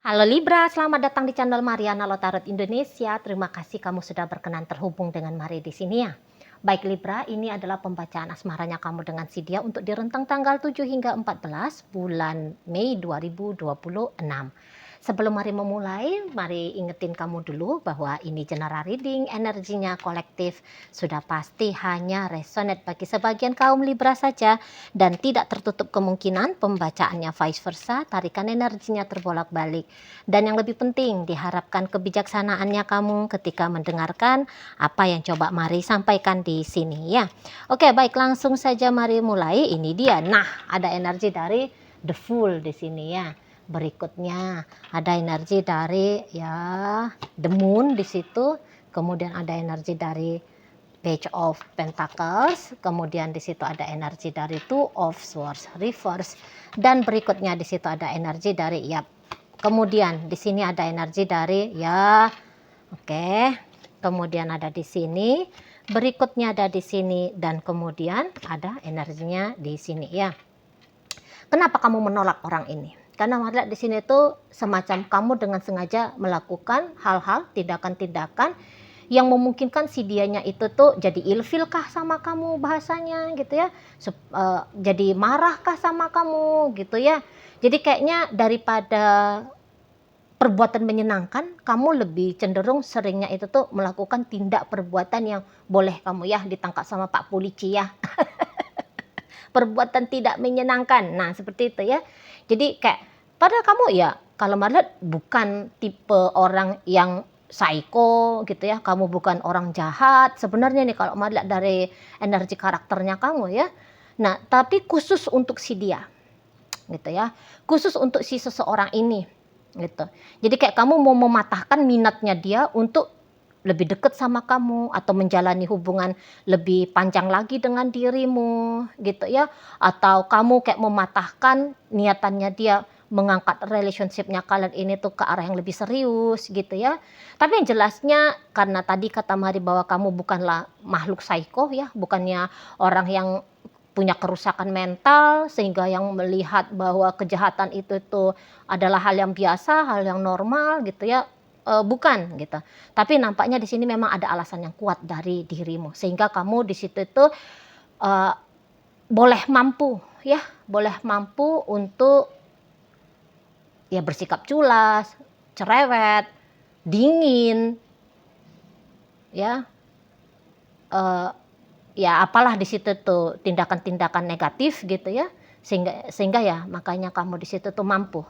Halo Libra, selamat datang di channel Mariana Lotarot Indonesia. Terima kasih kamu sudah berkenan terhubung dengan Mari di sini ya. Baik Libra, ini adalah pembacaan asmaranya kamu dengan si dia untuk di rentang tanggal 7 hingga 14 bulan Mei 2026. Sebelum Mari memulai, Mari ingetin kamu dulu bahwa ini general reading, energinya kolektif, sudah pasti hanya resonate bagi sebagian kaum Libra saja dan tidak tertutup kemungkinan pembacaannya vice versa, tarikan energinya terbolak-balik. Dan yang lebih penting, diharapkan kebijaksanaannya kamu ketika mendengarkan apa yang coba Mari sampaikan di sini ya. Oke, baik, langsung saja Mari mulai. Ini dia. Nah, ada energi dari The Fool di sini ya. Berikutnya ada energi dari ya The Moon di situ. Kemudian ada energi dari Page of Pentacles, kemudian di situ ada energi dari Two of Swords reverse, dan berikutnya di situ ada energi dari kemudian di sini ada energi dari oke. Kemudian ada di sini, berikutnya ada di sini, dan kemudian ada energinya di sini ya. Kenapa kamu menolak orang ini? Karena melihat di sini tuh semacam kamu dengan sengaja melakukan hal-hal, tindakan-tindakan yang memungkinkan si dianya itu tuh jadi ilfil kah sama kamu bahasanya gitu ya, jadi marah kah sama kamu gitu ya. Jadi kayaknya daripada perbuatan menyenangkan, kamu lebih cenderung seringnya itu tuh melakukan tindak perbuatan yang boleh kamu ya ditangkap sama Pak Polisi ya. Perbuatan tidak menyenangkan. Nah, seperti itu ya. Jadi kayak padahal kamu ya kalau melihat bukan tipe orang yang psycho gitu ya. Kamu bukan orang jahat sebenarnya nih kalau melihat dari energi karakternya kamu ya. Nah, tapi khusus untuk si dia gitu ya. Khusus untuk si seseorang ini gitu. Jadi kayak kamu mau mematahkan minatnya dia untuk lebih dekat sama kamu atau menjalani hubungan lebih panjang lagi dengan dirimu gitu ya, atau kamu kayak mematahkan niatannya dia mengangkat relationshipnya kalian ini tuh ke arah yang lebih serius gitu ya. Tapi yang jelasnya karena tadi kata Mari bahwa kamu bukanlah makhluk psycho ya, bukannya orang yang punya kerusakan mental sehingga yang melihat bahwa kejahatan itu tuh adalah hal yang biasa, hal yang normal gitu ya. Bukan gitu. Tapi nampaknya di sini memang ada alasan yang kuat dari dirimu sehingga kamu di situ itu uh, boleh mampu ya, boleh mampu untuk ya bersikap culas, cerewet, dingin, ya, uh, ya apalah di situ tuh tindakan-tindakan negatif gitu ya, sehingga ya makanya kamu di situ tuh mampu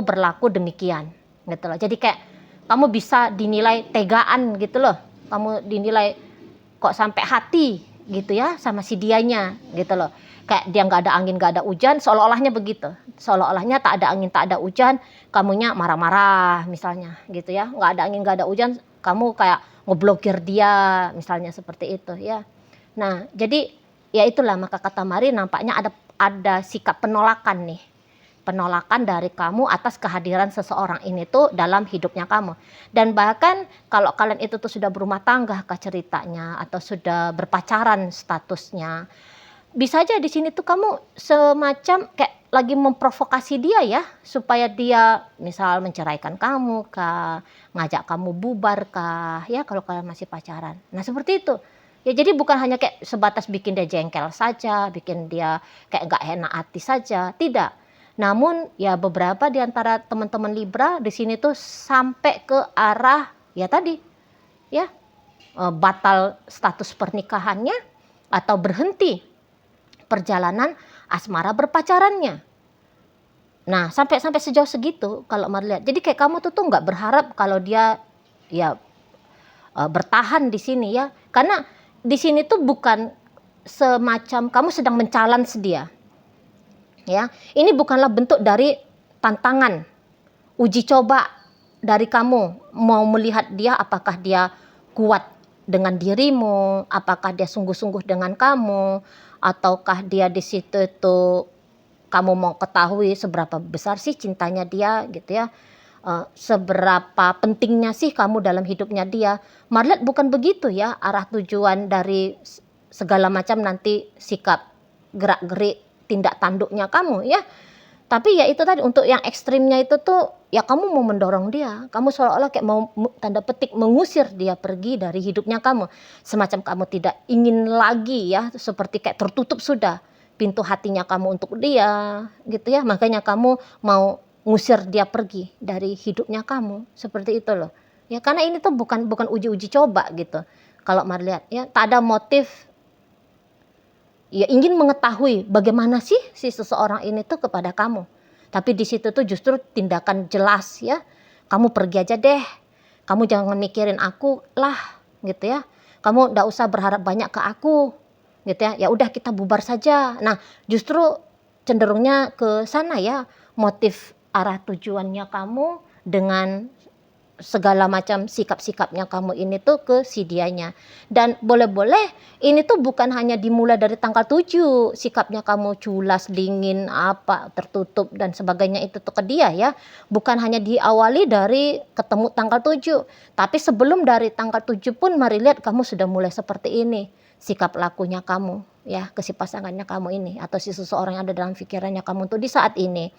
berlaku demikian gitu loh. Jadi kayak kamu bisa dinilai tegaan gitu loh, kamu dinilai kok sampai hati gitu ya sama si dianya gitu loh. Kayak dia nggak ada angin nggak ada hujan, seolah-olahnya begitu, seolah-olahnya tak ada angin tak ada hujan, kamunya marah-marah misalnya gitu ya, nggak ada angin nggak ada hujan, kamu kayak ngeblokir dia misalnya seperti itu ya. Nah, jadi ya itulah maka kata Mari nampaknya ada sikap penolakan nih. Penolakan dari kamu atas kehadiran seseorang ini tuh dalam hidupnya kamu. Dan bahkan kalau kalian itu tuh sudah berumah tangga kah ceritanya atau sudah berpacaran statusnya, bisa aja di sini tuh kamu semacam kayak lagi memprovokasi dia ya supaya dia misal menceraikan kamu kah, ngajak kamu bubar kah ya kalau kalian masih pacaran. Nah, seperti itu. Ya jadi bukan hanya kayak sebatas bikin dia jengkel saja, bikin dia kayak nggak enak hati saja, tidak. Namun ya beberapa di antara teman-teman Libra di sini tuh sampai ke arah ya tadi ya, batal status pernikahannya atau berhenti perjalanan asmara berpacarannya. Nah, sampai sejauh segitu kalau Mari lihat. Jadi kayak kamu tuh nggak berharap kalau dia ya bertahan di sini ya. Karena di sini tuh bukan semacam kamu sedang men-challenge dia. Ya, ini bukanlah bentuk dari tantangan, uji coba dari kamu mau melihat dia apakah dia kuat dengan dirimu, apakah dia sungguh-sungguh dengan kamu, ataukah dia di situ itu kamu mau ketahui seberapa besar sih cintanya dia gitu ya. Seberapa pentingnya sih kamu dalam hidupnya dia. Marlet bukan begitu ya arah tujuan dari segala macam nanti sikap gerak-gerik tindak tanduknya kamu ya. Tapi ya itu tadi, untuk yang ekstrimnya itu tuh, ya kamu mau mendorong dia, kamu seolah-olah kayak mau tanda petik mengusir dia pergi dari hidupnya kamu. Semacam kamu tidak ingin lagi ya, seperti kayak tertutup sudah pintu hatinya kamu untuk dia, gitu ya. Makanya kamu mau ngusir dia pergi dari hidupnya kamu, seperti itu loh. Ya karena ini tuh bukan bukan uji-uji coba gitu. Kalau Mar lihat ya, tak ada motif, ya ingin mengetahui bagaimana sih si seseorang ini tuh kepada kamu. Tapi di situ tuh justru tindakan jelas ya. Kamu pergi aja deh. Kamu jangan mikirin aku lah, gitu ya. Kamu nggak usah berharap banyak ke aku, gitu ya. Ya udah kita bubar saja. Nah, justru cenderungnya ke sana ya. Motif arah tujuannya kamu dengan segala macam sikap-sikapnya kamu ini tuh ke si dianya. Dan boleh-boleh ini tuh bukan hanya dimulai dari tanggal 7 sikapnya kamu culas, dingin, apa, tertutup dan sebagainya itu tuh ke dia ya. Bukan hanya diawali dari ketemu tanggal 7, tapi sebelum dari tanggal 7 pun mari lihat kamu sudah mulai seperti ini. Sikap lakunya kamu ya ke si pasangannya kamu ini, atau si seseorang yang ada dalam pikirannya kamu tuh di saat ini.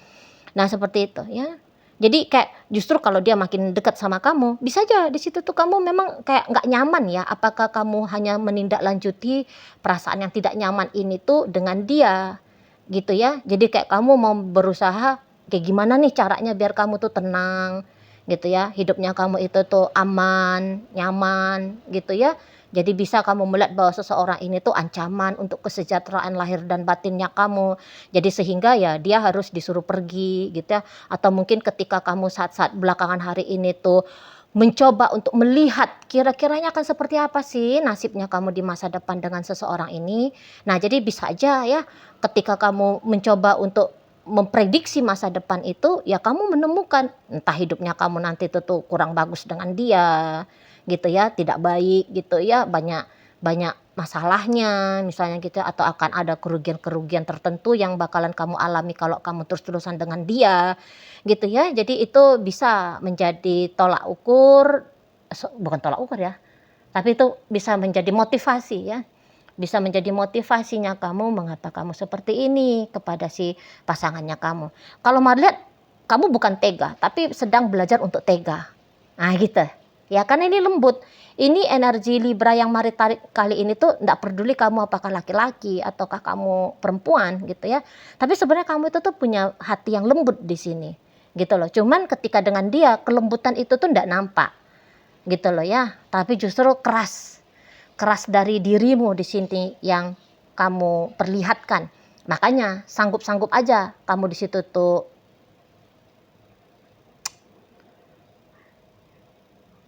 Nah, seperti itu ya. Jadi kayak justru kalau dia makin dekat sama kamu, bisa aja di situ tuh kamu memang kayak nggak nyaman ya. Apakah kamu hanya menindaklanjuti perasaan yang tidak nyaman ini tuh dengan dia, gitu ya. Jadi kayak kamu mau berusaha kayak gimana nih caranya biar kamu tuh tenang, gitu ya. Hidupnya kamu itu tuh aman, nyaman, gitu ya. Jadi bisa kamu melihat bahwa seseorang ini tuh ancaman untuk kesejahteraan lahir dan batinnya kamu. Jadi sehingga ya dia harus disuruh pergi, gitu ya. Atau mungkin ketika kamu saat-saat belakangan hari ini tuh mencoba untuk melihat kira-kiranya akan seperti apa sih nasibnya kamu di masa depan dengan seseorang ini. Nah, jadi bisa aja ya ketika kamu mencoba untuk memprediksi masa depan itu, ya kamu menemukan entah hidupnya kamu nanti itu tuh kurang bagus dengan dia, gitu ya, tidak baik gitu ya, banyak banyak masalahnya misalnya gitu, atau akan ada kerugian-kerugian tertentu yang bakalan kamu alami kalau kamu terus-terusan dengan dia, gitu ya. Jadi itu bisa menjadi tolak ukur, bukan tolak ukur ya, tapi itu bisa menjadi motivasi ya. Bisa menjadi motivasinya kamu mengapa kamu seperti ini kepada si pasangannya kamu. Kalau mau lihat kamu bukan tega, tapi sedang belajar untuk tega. Nah gitu. Ya karena ini lembut. Ini energi Libra yang mari tarik kali ini tuh enggak peduli kamu apakah laki-laki ataukah kamu perempuan gitu ya. Tapi sebenarnya kamu itu tuh punya hati yang lembut di sini. Gitu loh. Cuman ketika dengan dia kelembutan itu tuh enggak nampak. Gitu loh ya. Tapi justru keras. Keras dari dirimu di sini yang kamu perlihatkan. Makanya sanggup-sanggup aja kamu di situ tuh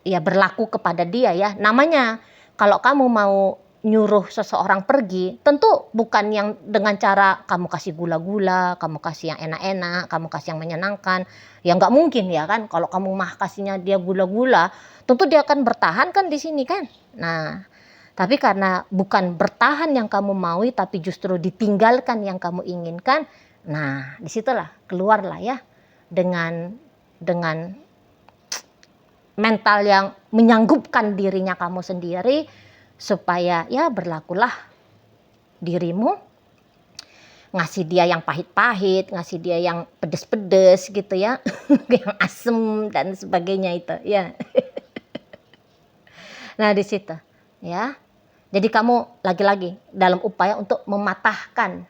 ya berlaku kepada dia ya. Namanya kalau kamu mau nyuruh seseorang pergi, tentu bukan yang dengan cara kamu kasih gula-gula, kamu kasih yang enak-enak, kamu kasih yang menyenangkan. Ya nggak mungkin ya kan, kalau kamu mah kasihnya dia gula-gula, tentu dia akan bertahan kan di sini kan. Nah, tapi karena bukan bertahan yang kamu maui, tapi justru ditinggalkan yang kamu inginkan. Nah, disitulah keluarlah ya dengan mental yang menyanggupkan dirinya kamu sendiri supaya ya berlakulah dirimu, ngasih dia yang pahit-pahit, ngasih dia yang pedes-pedes gitu ya, yang asem dan sebagainya itu ya. Nah, di situ ya. Jadi kamu lagi-lagi dalam upaya untuk mematahkan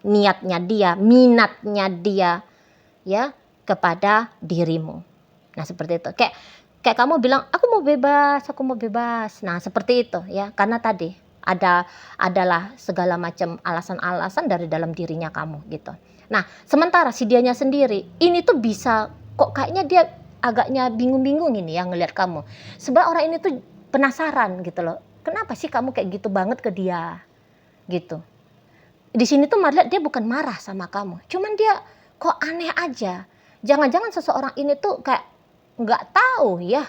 niatnya dia, minatnya dia ya kepada dirimu. Nah, seperti itu. Kayak kamu bilang, aku mau bebas, aku mau bebas. Nah, seperti itu ya. Karena tadi adalah segala macam alasan-alasan dari dalam dirinya kamu gitu. Nah, sementara si dianya sendiri ini tuh bisa kok kayaknya dia agaknya bingung-bingung ini ya ngelihat kamu. Sebab orang ini tuh penasaran gitu loh. Kenapa sih kamu kayak gitu banget ke dia? Gitu. Di sini tuh lihat dia bukan marah sama kamu. Cuman dia kok aneh aja. Jangan-jangan seseorang ini tuh kayak nggak tahu ya.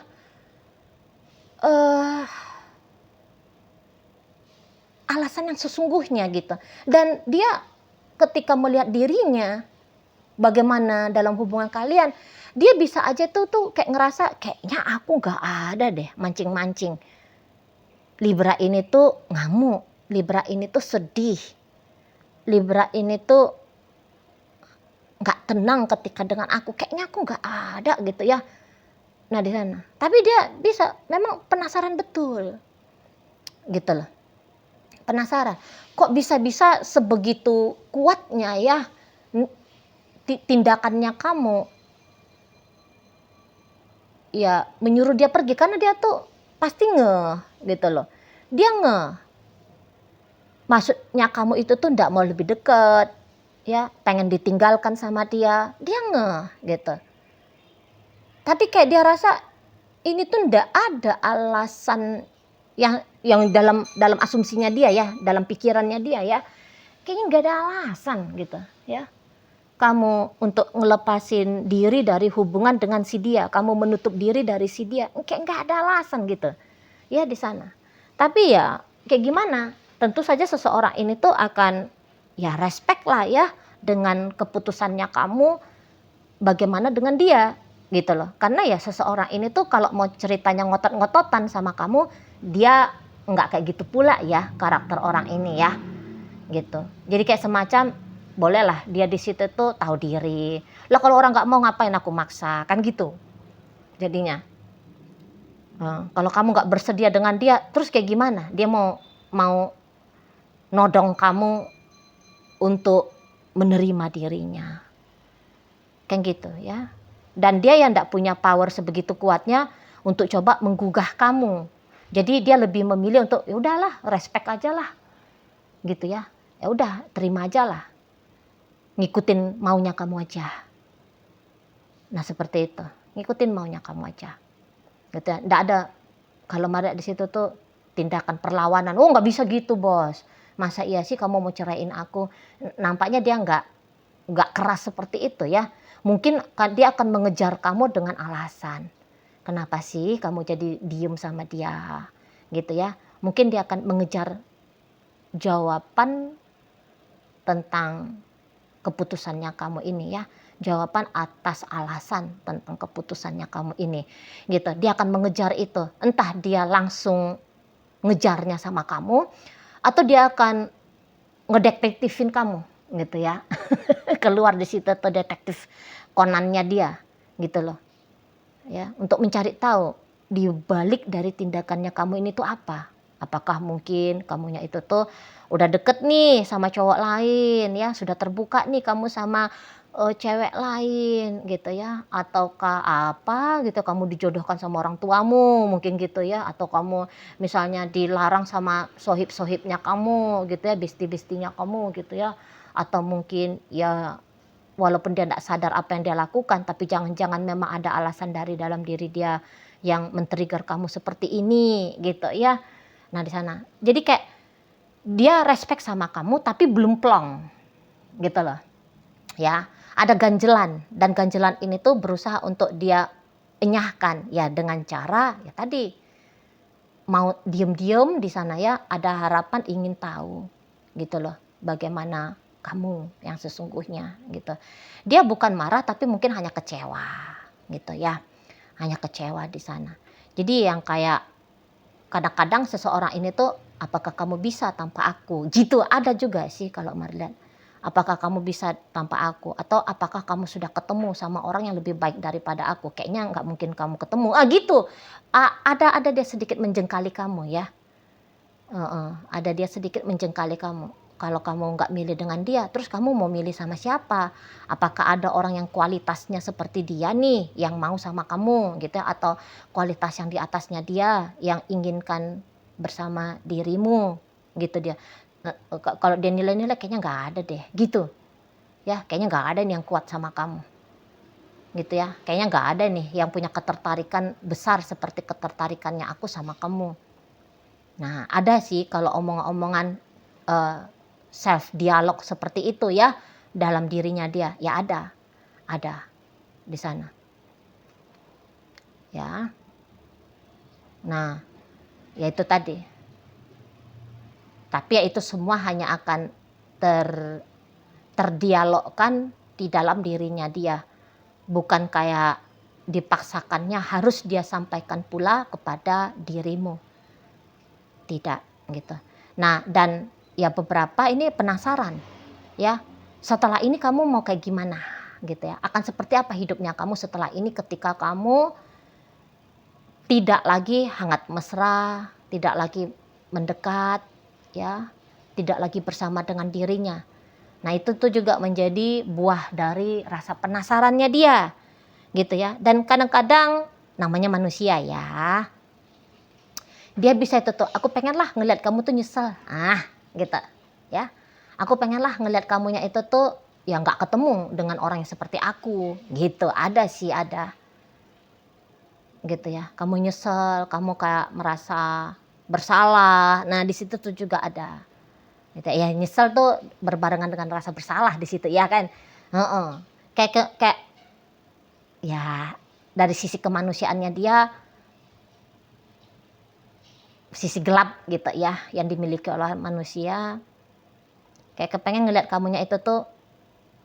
Alasan yang sesungguhnya gitu. Dan dia ketika melihat dirinya bagaimana dalam hubungan kalian, dia bisa aja tuh kayak ngerasa kayaknya aku nggak ada deh mancing-mancing. Libra ini tuh ngamuk, Libra ini tuh sedih, Libra ini tuh nggak tenang ketika dengan aku, kayaknya aku nggak ada gitu ya. Nah di sana, tapi dia bisa memang penasaran betul, gitu loh. Penasaran, kok bisa-bisa sebegitu kuatnya ya tindakannya kamu ya menyuruh dia pergi, karena dia tuh pasti gitu loh. Dia maksudnya kamu itu tuh nggak mau lebih deket, ya pengen ditinggalkan sama dia gitu. Tapi kayak dia rasa ini tuh nggak ada alasan yang dalam asumsinya dia ya, dalam pikirannya dia ya, kayaknya nggak ada alasan gitu ya. Kamu untuk ngelepasin diri dari hubungan dengan si dia, kamu menutup diri dari si dia, kayak nggak ada alasan gitu ya di sana. Tapi ya kayak gimana? Tentu saja seseorang ini tuh akan ya respect lah ya dengan keputusannya kamu, bagaimana dengan dia gitu loh. Karena ya seseorang ini tuh kalau mau ceritanya ngotot-ngototan sama kamu, dia nggak kayak gitu pula ya karakter orang ini ya gitu. Jadi kayak semacam bolehlah dia di situ tuh tahu diri. Lah kalau orang nggak mau ngapain aku maksa, kan gitu jadinya. Kalau kamu nggak bersedia dengan dia, terus kayak gimana? Dia mau nodong kamu untuk menerima dirinya, kan gitu ya. Dan dia yang nggak punya power sebegitu kuatnya untuk coba menggugah kamu. Jadi dia lebih memilih untuk ya udahlah, respect aja lah, gitu ya. Ya udah, terima aja lah, ngikutin maunya kamu aja. Nah seperti itu, ngikutin maunya kamu aja. Gitu ya. Nggak ada, kalau Maria di situ tuh tindakan perlawanan. Oh nggak bisa gitu bos. Masa iya sih kamu mau ceraiin aku? Nampaknya dia nggak keras seperti itu ya. Mungkin dia akan mengejar kamu dengan alasan. Kenapa sih kamu jadi diem sama dia? Gitu ya. Mungkin dia akan mengejar jawaban tentang keputusannya kamu ini ya. Jawaban atas alasan tentang keputusannya kamu ini gitu. Dia akan mengejar itu, entah dia langsung ngejarnya sama kamu atau dia akan ngedetektifin kamu gitu ya. Keluar di situ tuh detektif Conannya dia gitu loh ya, untuk mencari tahu di balik dari tindakannya kamu ini tuh apa. Apakah mungkin kamunya itu tuh udah deket nih sama cowok lain ya, sudah terbuka nih kamu sama cewek lain gitu ya, ataukah apa gitu kamu dijodohkan sama orang tuamu mungkin gitu ya, atau kamu misalnya dilarang sama sohib-sohibnya kamu gitu ya, besti-bestinya kamu gitu ya, atau mungkin ya walaupun dia tidak sadar apa yang dia lakukan, tapi jangan-jangan memang ada alasan dari dalam diri dia yang men-trigger kamu seperti ini gitu ya. Nah di sana, jadi kayak dia respect sama kamu tapi belum plong gitu loh ya. Ada ganjelan, dan ganjelan ini tuh berusaha untuk dia enyahkan ya dengan cara ya tadi, mau diem-diem di sana ya, ada harapan ingin tahu gitu loh bagaimana kamu yang sesungguhnya gitu. Dia bukan marah tapi mungkin hanya kecewa gitu ya, hanya kecewa di sana. Jadi yang kayak kadang-kadang seseorang ini tuh, apakah kamu bisa tanpa aku gitu, ada juga sih kalau Marlian. Apakah kamu bisa tanpa aku, atau apakah kamu sudah ketemu sama orang yang lebih baik daripada aku, kayaknya nggak mungkin kamu ketemu gitu. Ada dia sedikit menjengkali kamu ya. Ada dia sedikit menjengkali kamu. Kalau kamu nggak milih dengan dia, terus kamu mau milih sama siapa? Apakah ada orang yang kualitasnya seperti dia nih, yang mau sama kamu gitu ya, atau kualitas yang di atasnya dia, yang inginkan bersama dirimu gitu dia. Kalau dia nilai-nilai kayaknya nggak ada deh gitu ya, kayaknya nggak ada nih yang kuat sama kamu gitu ya, kayaknya nggak ada nih yang punya ketertarikan besar seperti ketertarikannya aku sama kamu. Nah, ada sih kalau omongan-omongan self dialog seperti itu ya dalam dirinya dia, ya ada di sana. Ya. Nah, ya itu tadi. Tapi ya itu semua hanya akan terdialogkan di dalam dirinya dia. Bukan kayak dipaksakannya harus dia sampaikan pula kepada dirimu. Tidak gitu. Nah, dan ya beberapa ini penasaran ya, setelah ini kamu mau kayak gimana gitu ya. Akan seperti apa hidupnya kamu setelah ini ketika kamu tidak lagi hangat mesra, tidak lagi mendekat, ya, tidak lagi bersama dengan dirinya. Nah itu tuh juga menjadi buah dari rasa penasarannya dia, gitu ya. Dan kadang-kadang namanya manusia ya, dia bisa itu tuh, aku pengen lah ngeliat kamu tuh nyesel, gitu, ya. Aku pengen lah ngeliat kamunya itu tuh ya nggak ketemu dengan orang yang seperti aku, gitu. Ada sih ada, gitu ya. Kamu nyesel, kamu kayak merasa bersalah. Nah di situ tuh juga ada. Gitu ya, nyesel tuh berbarengan dengan rasa bersalah di situ ya kan. Heeh. Kayak ya dari sisi kemanusiaannya dia, sisi gelap gitu ya yang dimiliki oleh manusia, kayak kepengen ngeliat kamunya itu tuh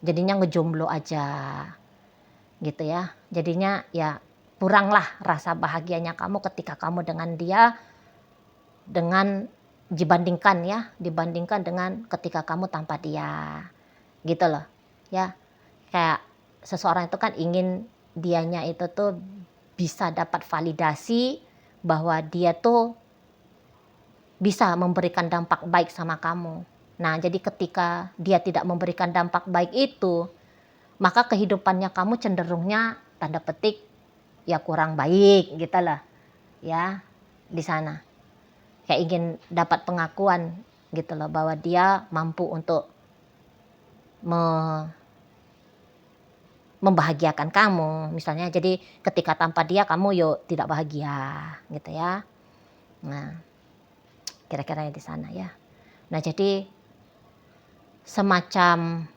jadinya ngejomblo aja gitu ya. Jadinya ya kuranglah rasa bahagianya kamu ketika kamu dengan dia, dengan dibandingkan dengan ketika kamu tanpa dia, gitu loh ya. Kayak seseorang itu kan ingin dianya itu tuh bisa dapat validasi bahwa dia tuh bisa memberikan dampak baik sama kamu. Nah jadi ketika dia tidak memberikan dampak baik itu, maka kehidupannya kamu cenderungnya tanda petik ya kurang baik gitu lah ya di sana. Kayak ingin dapat pengakuan gitu loh bahwa dia mampu untuk membahagiakan kamu misalnya. Jadi ketika tanpa dia kamu yuk tidak bahagia gitu ya. Nah kira-kira di sana ya. Nah jadi semacam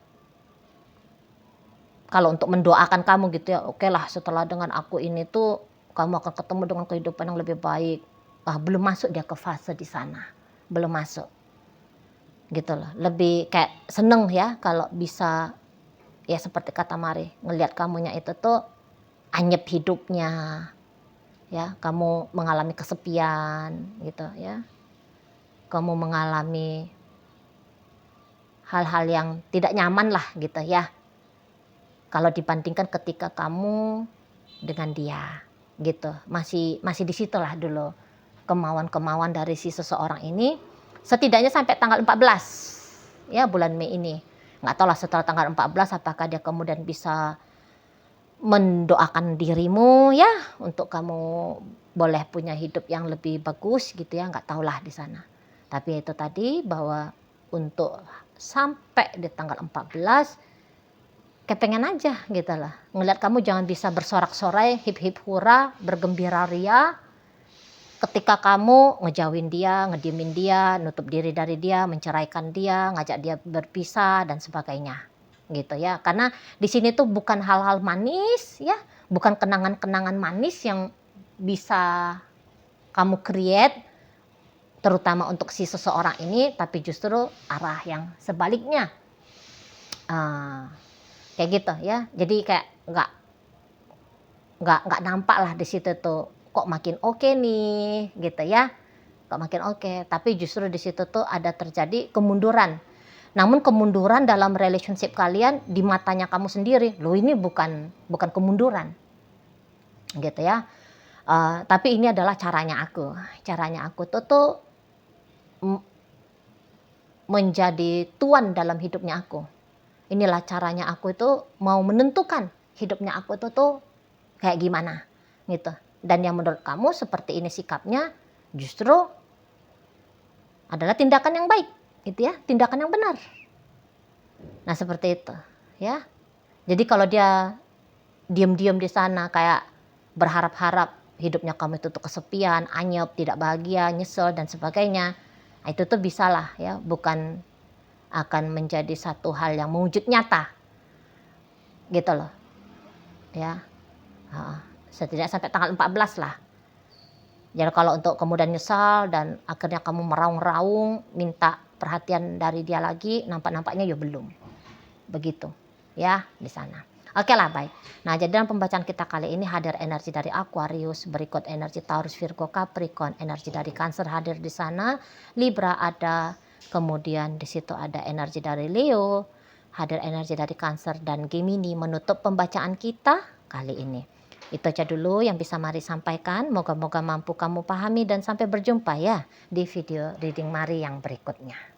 kalau untuk mendoakan kamu gitu ya, oke lah setelah dengan aku ini tuh kamu akan ketemu dengan kehidupan yang lebih baik. Belum masuk dia ke fase di sana, belum masuk gitu loh. Lebih kayak seneng ya kalau bisa ya seperti kata Mari, ngelihat kamunya itu tuh anyep hidupnya ya, kamu mengalami kesepian gitu ya, kamu mengalami hal-hal yang tidak nyaman lah gitu ya, kalau dibandingkan ketika kamu dengan dia gitu. Masih di situlah dulu kemauan-kemauan dari si seseorang ini, setidaknya sampai tanggal 14 ya bulan Mei ini. Nggak tahu lah setelah tanggal 14 apakah dia kemudian bisa mendoakan dirimu ya untuk kamu boleh punya hidup yang lebih bagus gitu ya, nggak tahulah di sana. Tapi itu tadi bahwa untuk sampai di tanggal 14 kepengen aja gitu lah ngeliat kamu jangan bisa bersorak-sorai hip hip hura bergembira ria ketika kamu ngejauhin dia, ngediemin dia, nutup diri dari dia, menceraikan dia, ngajak dia berpisah dan sebagainya gitu ya. Karena di sini tuh bukan hal-hal manis ya, bukan kenangan-kenangan manis yang bisa kamu create terutama untuk si seseorang ini, tapi justru arah yang sebaliknya. Kayak gitu ya. Jadi kayak nggak nampak lah di situ tuh kok makin oke nih gitu ya. Kok makin oke, tapi justru di situ tuh ada terjadi kemunduran. Namun kemunduran dalam relationship kalian di matanya kamu sendiri, loh ini bukan kemunduran. Gitu ya. Tapi ini adalah caranya aku. Caranya aku tuh menjadi tuan dalam hidupnya aku. Inilah caranya aku itu mau menentukan hidupnya aku tuh kayak gimana gitu. Dan yang menurut kamu seperti ini sikapnya justru adalah tindakan yang baik gitu ya, tindakan yang benar. Nah seperti itu ya. Jadi kalau dia diam-diam di sana kayak berharap-harap hidupnya kamu itu tuh kesepian, anyep, tidak bahagia, nyesel dan sebagainya, nah, itu tuh bisalah ya, bukan akan menjadi satu hal yang mewujud nyata gitu loh ya. Setidaknya sampai tanggal 14 lah. Jadi kalau untuk kemudian nyesal dan akhirnya kamu meraung-raung minta perhatian dari dia lagi, nampak-nampaknya ya belum begitu ya di sana. Oke lah baik. Nah jadi dalam pembacaan kita kali ini hadir energi dari Aquarius, berikut energi Taurus, Virgo, Capricorn, energi dari Cancer hadir di sana, Libra ada, kemudian di situ ada energi dari Leo, hadir energi dari Cancer dan Gemini menutup pembacaan kita kali ini. Itu aja dulu yang bisa Mari sampaikan. Moga-moga mampu kamu pahami dan sampai berjumpa ya di video reading Mari yang berikutnya.